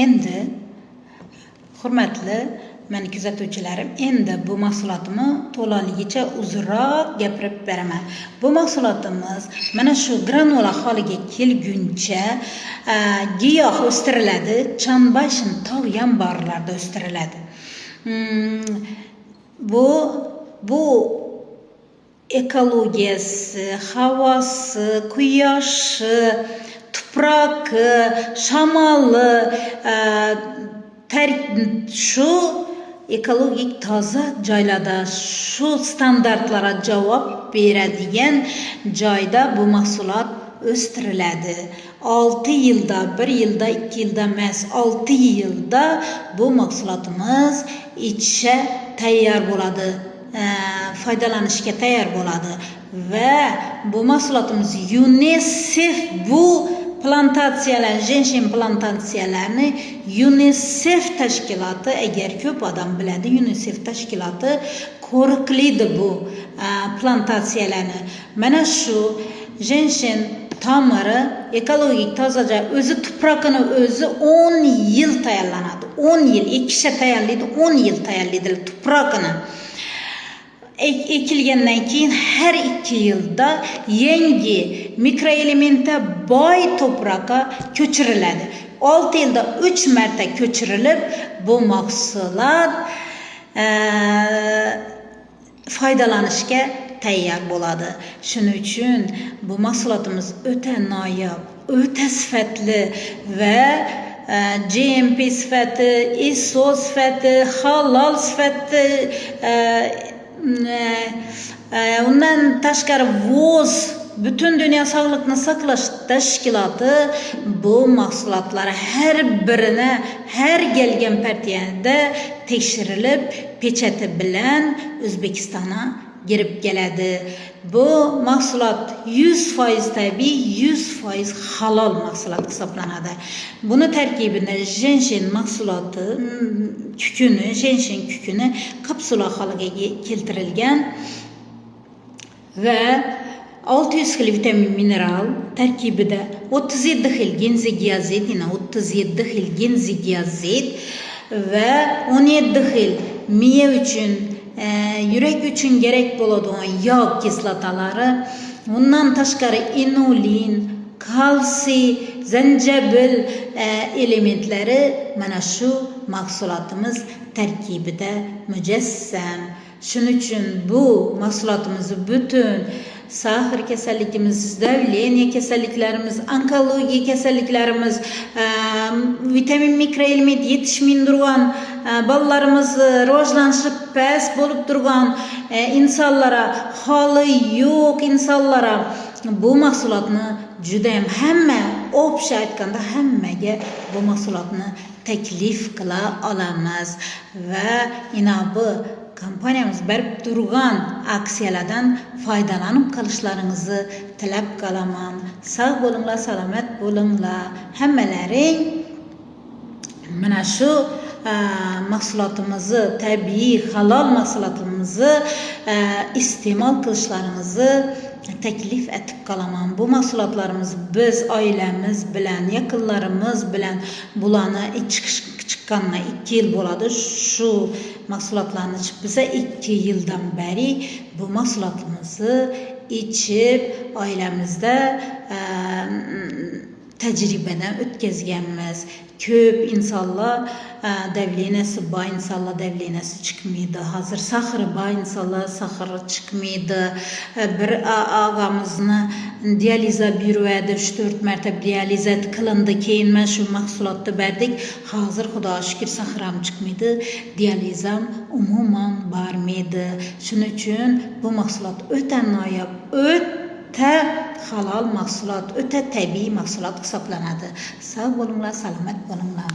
Endi hurmatli meni kuzatuvchilarim, endi bu mahsulotni to'laligicha uzunroq gapirib beraman. Bu mahsulotimiz mana shu granula holiga kelguncha giyoh o'stiriladi, Chanbashin tog' yamborlarida o'stiriladi. Bu ekologiyasi, havosi, quyoshi, tuproqi, shamoli, shu ekologik toza joylarda, shu standartlara javob beradigan joyda bu mahsulot o'stiriladi. 6 yilda, 1 yilda, 2 yilda emas, 6 yilda bu mahsulotimiz ichishga tayyor bo'ladi, foydalanishga tayyor bo'ladi va bu mahsulotimiz UNICEF bu plantatsiyalar, jenshin plantatsiyalarini UNICEF tashkiloti, agar ko'p odam biladi, UNICEF tashkiloti qo'riqlaydi bu plantatsiyalarni. Mana shu jenshin tomiri ekologik tozaja o'zi tuproqini o'zi 10 yil tayyorlanadi. 10 yil, ekishga tayyorlaydi, 10 yil tayyorlaydi tuproqini. Ekilgandan keyin har 2 yilda yangi mikroelementga boy to'proqqa ko'chiriladi. 6 yilda 3 marta ko'chirilib, bu mahsulot foydalanishga tayyor bo'ladi. Shuning uchun bu mahsulotimiz o'ta noyob, o'ta sifatli va GMP sifati, ISO sifati, halol sifati, undan tashqari WOZ, butun dunyo sog'liqni saqlash tashkiloti bu mahsulotlar har birini har kelgan partiyada tekshirilib, pechati bilan O'zbekistonga kirib keladi. Bu mahsulot 100% tabiiy, 100% halol mahsulot hisoblanadi. Buni tarkibida jenshin mahsuloti kukuni, jenshin kukuni kapsula holiga keltirilgan va 600 xil vitamin mineral tarkibida 37 xil genzigiyazid, yana 37 xil genzigiyazid va 17 xil miya uchun, yurak uchun kerak bo'ladigan yog' kislotalari, undan tashqari inulin, kalsiy, zanjabil elementlari mana shu mahsulotimiz tarkibida mujassam. Shuning uchun bu mahsulotimizni butun sahar kasalligimiz, davleniya kasalliklarimiz, onkologiya kasalliklarimiz, vitamin mikroelement yetishmay turgan bolalarimiz rivojlanishi past bo'lib turgan insonlara, holi yo'q insonlara bu mahsulotni juda ham hamma o'psha aytganda hammaga bu mahsulotni taklif qila olamiz va bu kompaniyamiz berib turgan aksiyalardan foydalanib qolishlaringizni tilab qolaman. Sog' bo'linglar, salomat bo'linglar. Hammalaring mana shu mahsulotimizni, tabiiy, halol mahsulotimizni iste'mol qilishlaringizni taklif etib qolaman. Bu mahsulotlarimiz biz oilamiz bilan, yaqinlarimiz bilan bularni chiqqanına 2 yil bo'ladi. Shu mahsulotlarni ichib biza 2 yildan beri bu mahsulotimizni ichib oilamizda tajribadan o'tkazganmiz. Ko'p insonlar davlenasi boy insonlar davlenasi chiqmaydi. Hozir sahri boy insonlar sahri chiqmaydi. Bir og'amizni dializa buyuradi, 3-4 marta dializa qilindi, keyin men shu mahsulotni berdik. Hozir Xudoga shukr sahram chiqmaydi, dializam umuman bormaydi. Shuning uchun bu mahsulot o'ta noyob, o'ta halol mahsulot, o'ta tabiiy mahsulot hisoblanadi. Sog' bo'linglar, salomat bo'linglar.